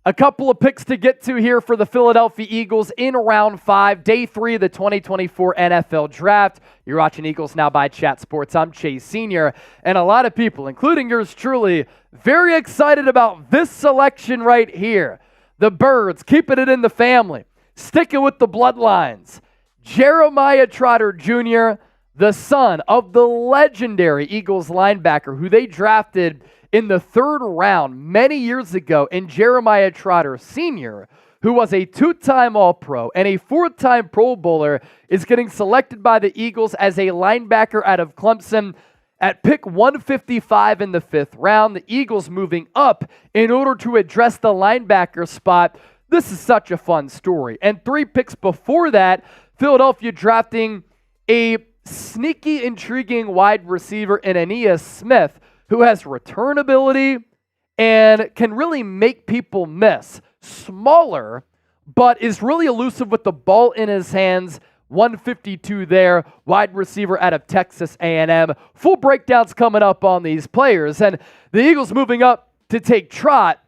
A couple of picks to get to here for the Philadelphia Eagles in round 5, day 3 of the 2024 NFL Draft. You're watching Eagles Now by Chat Sports. I'm Chase Sr. And a lot of people, including yours truly, very excited about this selection right here. The Birds, keeping it in the family, sticking with the bloodlines. Jeremiah Trotter Jr., the son of the legendary Eagles linebacker who they drafted in the 3rd round many years ago, in Jeremiah Trotter Sr., who was a 2-time All-Pro and a 4-time Pro Bowler, is getting selected by the Eagles as a linebacker out of Clemson at pick 155 in the 5th round. The Eagles moving up in order to address the linebacker spot. This is such a fun story. And 3 picks before that, Philadelphia drafting a sneaky, intriguing wide receiver in Ainias Smith, who has return ability and can really make people miss. Smaller, but is really elusive with the ball in his hands. 152 there, wide receiver out of Texas A&M. Full breakdowns coming up on these players. And the Eagles moving up to take Trot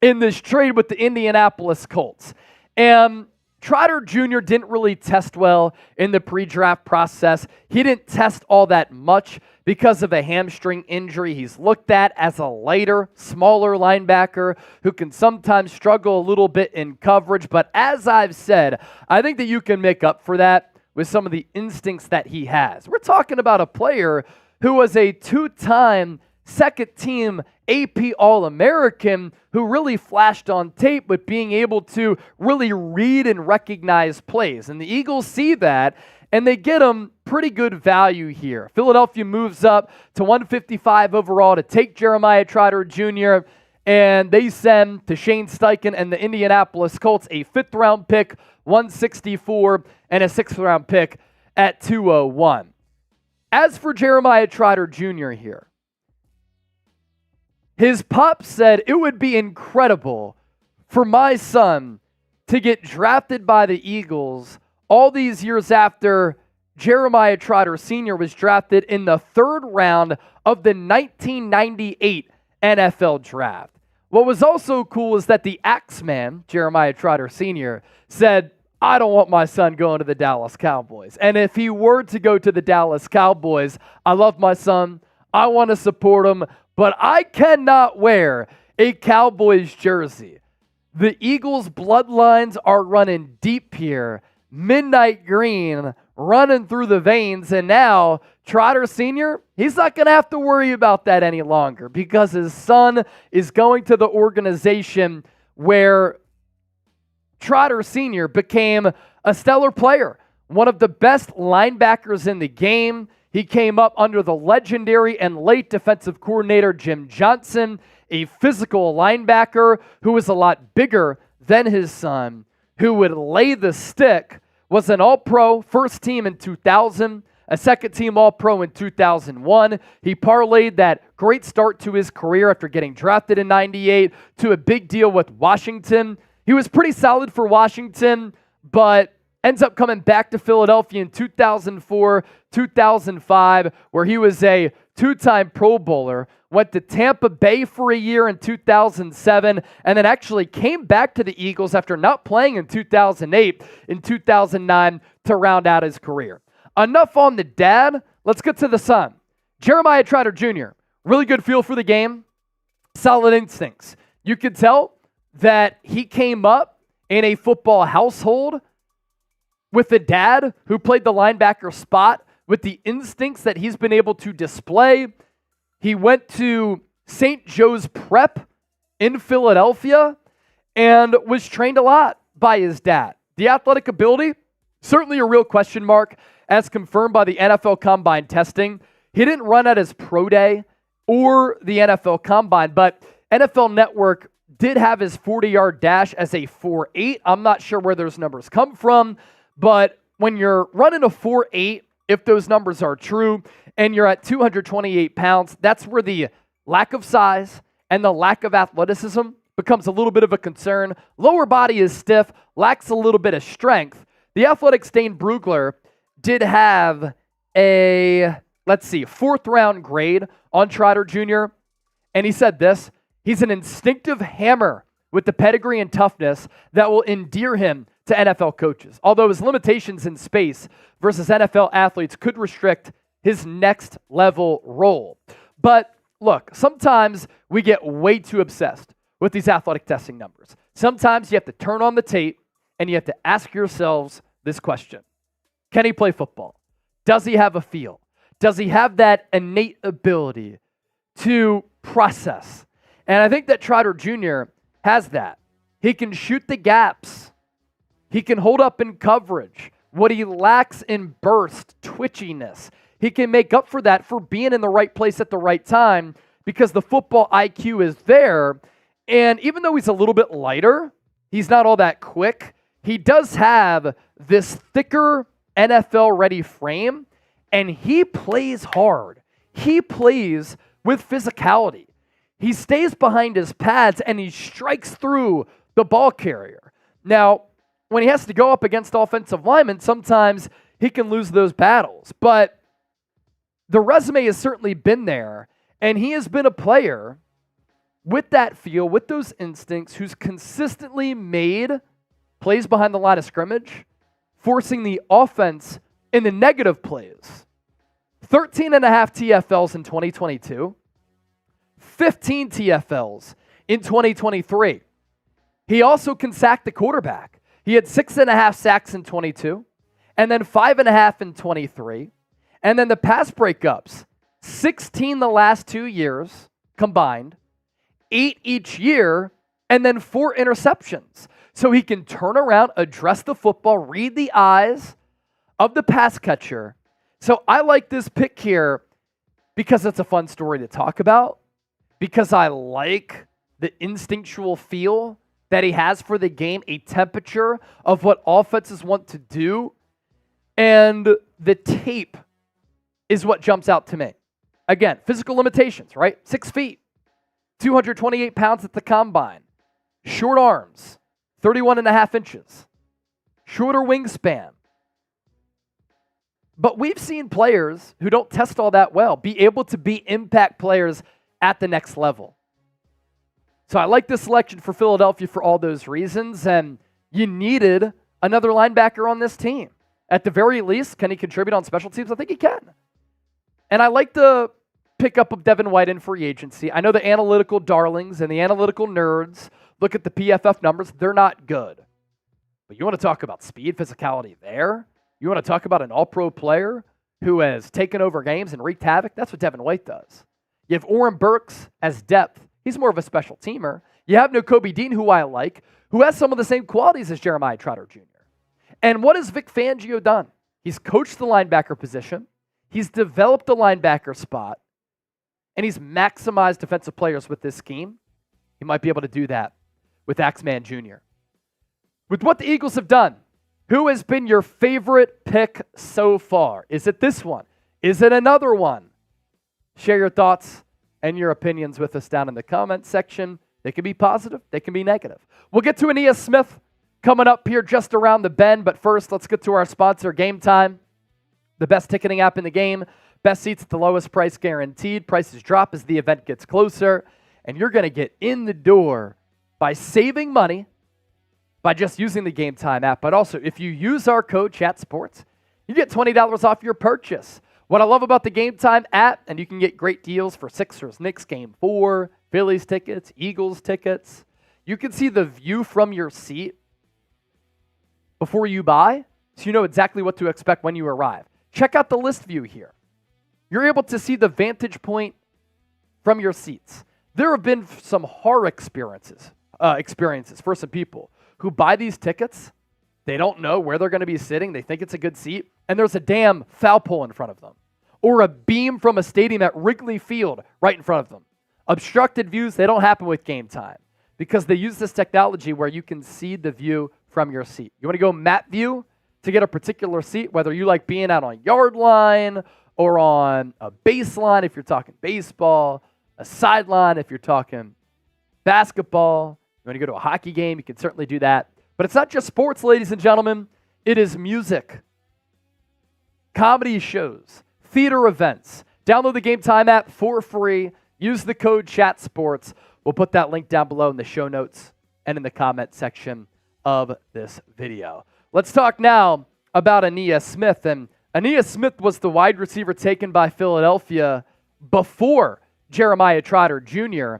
in this trade with the Indianapolis Colts. And Trotter Jr. didn't really test well in the pre-draft process. He didn't test all that much because of a hamstring injury. He's looked at as a lighter, smaller linebacker who can sometimes struggle a little bit in coverage. But as I've said, I think that you can make up for that with some of the instincts that he has. We're talking about a player who was a 2-time second-team AP All-American who really flashed on tape with being able to really read and recognize plays. And the Eagles see that, and they get him pretty good value here. Philadelphia moves up to 155 overall to take Jeremiah Trotter Jr., and they send to Shane Steichen and the Indianapolis Colts a 5th-round pick, 164, and a 6th-round pick at 201. As for Jeremiah Trotter Jr. here, his pop said it would be incredible for my son to get drafted by the Eagles all these years after Jeremiah Trotter Sr. was drafted in the 3rd round of the 1998 NFL Draft. What was also cool is that the Axeman, Jeremiah Trotter Sr., said, I don't want my son going to the Dallas Cowboys. And if he were to go to the Dallas Cowboys, I love my son, I want to support him, but I cannot wear a Cowboys jersey. The Eagles' bloodlines are running deep here. Midnight green running through the veins. And now Trotter Sr., he's not going to have to worry about that any longer because his son is going to the organization where Trotter Sr. became a stellar player, one of the best linebackers in the game. He came up under the legendary and late defensive coordinator Jim Johnson, a physical linebacker who was a lot bigger than his son, who would lay the stick, was an All-Pro, first team in 2000, a second-team All-Pro in 2001. He parlayed that great start to his career after getting drafted in 98 to a big deal with Washington. He was pretty solid for Washington, but ends up coming back to Philadelphia in 2004, 2005, where he was a 2-time Pro Bowler, went to Tampa Bay for a year in 2007, and then actually came back to the Eagles after not playing in 2008, in 2009 to round out his career. Enough on the dad. Let's get to the son. Jeremiah Trotter Jr., really good feel for the game, solid instincts. You could tell that he came up in a football household with a dad who played the linebacker spot, with the instincts that he's been able to display. He went to St. Joe's Prep in Philadelphia and was trained a lot by his dad. The athletic ability, certainly a real question mark, as confirmed by the NFL Combine testing. He didn't run at his pro day or the NFL Combine, but NFL Network did have his 40-yard dash as a 4.8. I'm not sure where those numbers come from, but when you're running a 4.8, if those numbers are true, and you're at 228 pounds, that's where the lack of size and the lack of athleticism becomes a little bit of a concern. Lower body is stiff, lacks a little bit of strength. The Athletic Stain Brugler did have a, 4th round grade on Trotter Jr., and he said this: he's an instinctive hammer with the pedigree and toughness that will endear him to NFL coaches, although his limitations in space versus NFL athletes could restrict his next level role. But look, sometimes we get way too obsessed with these athletic testing numbers. Sometimes you have to turn on the tape and you have to ask yourselves this question. Can he play football? Does he have a feel? Does he have that innate ability to process? And I think that Trotter Jr. has that. He can shoot the gaps. He can hold up in coverage. What he lacks in burst, twitchiness, he can make up for that for being in the right place at the right time because the football IQ is there. And even though he's a little bit lighter, he's not all that quick, he does have this thicker NFL-ready frame, and he plays hard. He plays with physicality. He stays behind his pads, and he strikes through the ball carrier. Now, when he has to go up against offensive linemen, sometimes he can lose those battles. But the resume has certainly been there, and he has been a player with that feel, with those instincts, who's consistently made plays behind the line of scrimmage, forcing the offense in the negative plays. 13 and a half TFLs in 2022, 15 TFLs in 2023. He also can sack the quarterback. He had 6.5 sacks in 22, and then 5.5 in 23. And then the pass breakups, 16 the last 2 years combined, 8 each year, and then 4 interceptions. So he can turn around, address the football, read the eyes of the pass catcher. So I like this pick here because it's a fun story to talk about, because I like the instinctual feel that he has for the game, a temperature of what offenses want to do, and the tape is what jumps out to me. Again, physical limitations, right? 6 feet, 228 pounds at the combine, short arms, 31 and a half inches, shorter wingspan. But we've seen players who don't test all that well be able to be impact players at the next level. So I like this selection for Philadelphia for all those reasons, and you needed another linebacker on this team. At the very least, can he contribute on special teams? I think he can. And I like the pickup of Devin White in free agency. I know the analytical darlings and the analytical nerds look at the PFF numbers. They're not good. But you want to talk about speed, physicality there? You want to talk about an all-pro player who has taken over games and wreaked havoc? That's what Devin White does. You have Oren Burks as depth. He's more of a special teamer. You have Nakobe Dean, who I like, who has some of the same qualities as Jeremiah Trotter Jr. And what has Vic Fangio done? He's coached the linebacker position. He's developed the linebacker spot. And he's maximized defensive players with this scheme. He might be able to do that with Axeman Jr. With what the Eagles have done, who has been your favorite pick so far? Is it this one? Is it another one? Share your thoughts and your opinions with us down in the comments section. They can be positive. They can be negative. We'll get to Ainias Smith coming up here just around the bend. But first, let's get to our sponsor, GameTime, the best ticketing app in the game. Best seats at the lowest price guaranteed. Prices drop as the event gets closer. And you're going to get in the door by saving money by just using the GameTime app. But also, if you use our code ChatSports, you get $20 off your purchase. What I love about the GameTime app, and you can get great deals for Sixers, Knicks Game 4, Phillies tickets, Eagles tickets. You can see the view from your seat before you buy, so you know exactly what to expect when you arrive. Check out the list view here. You're able to see the vantage point from your seats. There have been some horror experiences for some people who buy these tickets. They don't know where they're going to be sitting. They think it's a good seat, and there's a damn foul pole in front of them, or a beam from a stadium at Wrigley Field right in front of them. Obstructed views, they don't happen with GameTime because they use this technology where you can see the view from your seat. You want to go map view to get a particular seat, whether you like being out on yard line or on a baseline if you're talking baseball, a sideline if you're talking basketball. You want to go to a hockey game, you can certainly do that. But it's not just sports, ladies and gentlemen. It is music, comedy shows, theater events. Download the GameTime app for free. Use the code ChatSports. We'll put that link down below in the show notes and in the comment section of this video. Let's talk now about Ainias Smith. And Ainias Smith was the wide receiver taken by Philadelphia before Jeremiah Trotter Jr.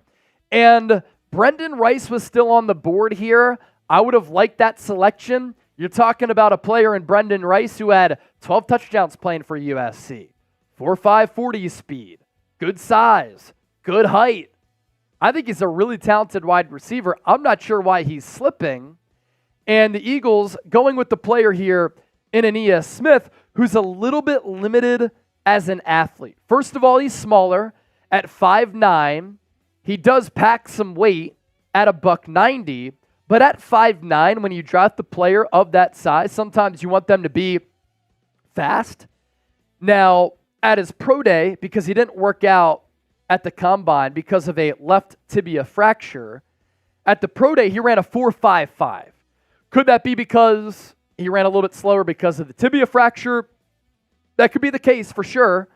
And Brendan Rice was still on the board here. I would have liked that selection. You're talking about a player in Brendan Rice who had 12 touchdowns playing for USC. 4.5 40 speed, good size, good height. I think he's a really talented wide receiver. I'm not sure why he's slipping. And the Eagles going with the player here in Ainias Smith, who's a little bit limited as an athlete. First of all, he's smaller at 5'9". He does pack some weight at $190, but at 5'9", when you draft the player of that size, sometimes you want them to be fast. Now, at his pro day, because he didn't work out at the combine because of a left tibia fracture, at the pro day, he ran a 4.55. Could that be because he ran a little bit slower because of the tibia fracture? That could be the case for sure.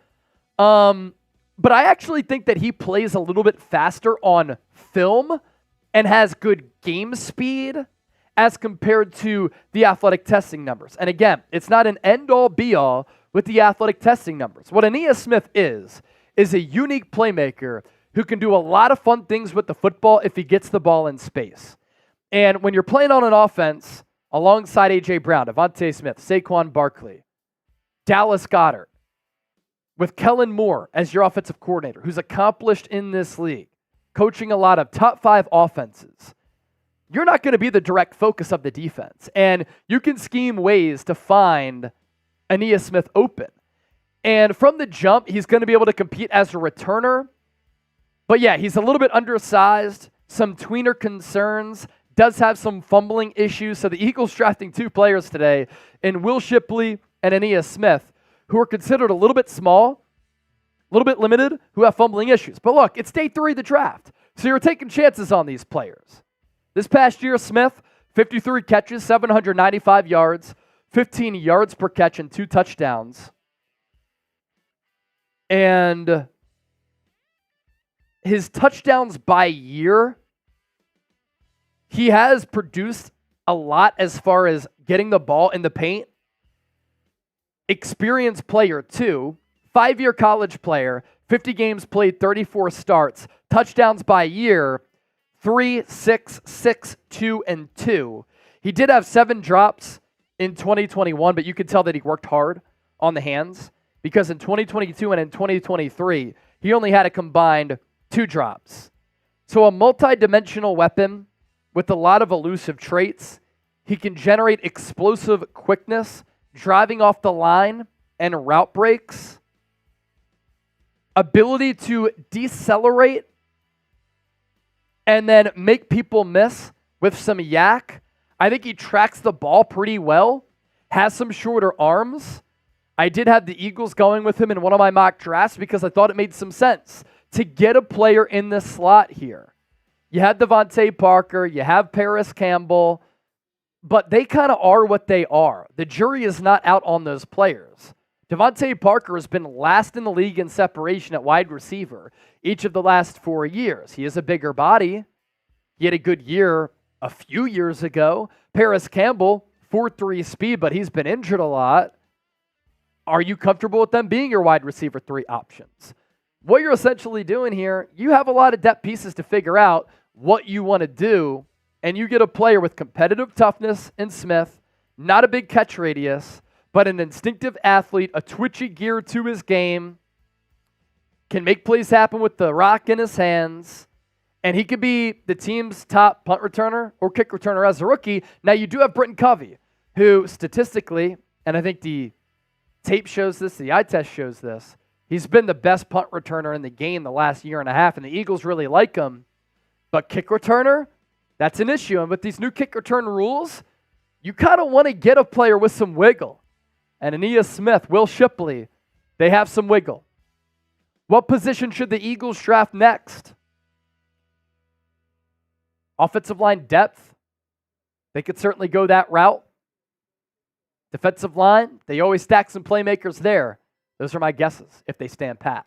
But I actually think that he plays a little bit faster on film and has good game speed as compared to the athletic testing numbers. And again, it's not an end-all, be-all with the athletic testing numbers. What Ainias Smith is a unique playmaker who can do a lot of fun things with the football if he gets the ball in space. And when you're playing on an offense alongside A.J. Brown, Devontae Smith, Saquon Barkley, Dallas Goedert, with Kellen Moore as your offensive coordinator, who's accomplished in this league, coaching a lot of top 5 offenses, you're not going to be the direct focus of the defense. And you can scheme ways to find Ainias Smith open. And from the jump, he's going to be able to compete as a returner. But yeah, he's a little bit undersized, some tweener concerns, does have some fumbling issues. So the Eagles drafting 2 players today in Will Shipley and Ainias Smith, who are considered a little bit small, a little bit limited, who have fumbling issues. But look, it's day 3 of the draft, so you're taking chances on these players. This past year, Smith, 53 catches, 795 yards, 15 yards per catch, and 2 touchdowns. And his touchdowns by year, he has produced a lot as far as getting the ball in the paint. Experienced player too, 5-year college player, 50 games played, 34 starts, touchdowns by year, 3, 6, 6, 2, and 2. He did have 7 drops in 2021, but you could tell that he worked hard on the hands because in 2022 and in 2023, he only had a combined 2 drops. So a multi-dimensional weapon with a lot of elusive traits. He can generate explosive quickness, driving off the line and route breaks, ability to decelerate and then make people miss with some yak. I think he tracks the ball pretty well, has some shorter arms. I did have the Eagles going with him in one of my mock drafts because I thought it made some sense to get a player in the slot here. You had Devontae Parker, you have Paris Campbell, but they kind of are what they are. The jury is not out on those players. Devontae Parker has been last in the league in separation at wide receiver each of the last 4 years. He has a bigger body. He had a good year a few years ago. Paris Campbell, 4.3 speed, but he's been injured a lot. Are you comfortable with them being your wide receiver 3 options? What you're essentially doing here, you have a lot of depth pieces to figure out what you want to do, and you get a player with competitive toughness in Smith, not a big catch radius, but an instinctive athlete, a twitchy gear to his game, can make plays happen with the rock in his hands, and he could be the team's top punt returner or kick returner as a rookie. Now, you do have Britton Covey, who statistically, and I think the tape shows this, the eye test shows this, he's been the best punt returner in the game the last year and a half, and the Eagles really like him. But kick returner, that's an issue. And with these new kick return rules, you kind of want to get a player with some wiggle. And Ainias Smith, Will Shipley, they have some wiggle. What position should the Eagles draft next? Offensive line depth. They could certainly go that route. Defensive line, they always stack some playmakers there. Those are my guesses if they stand pat.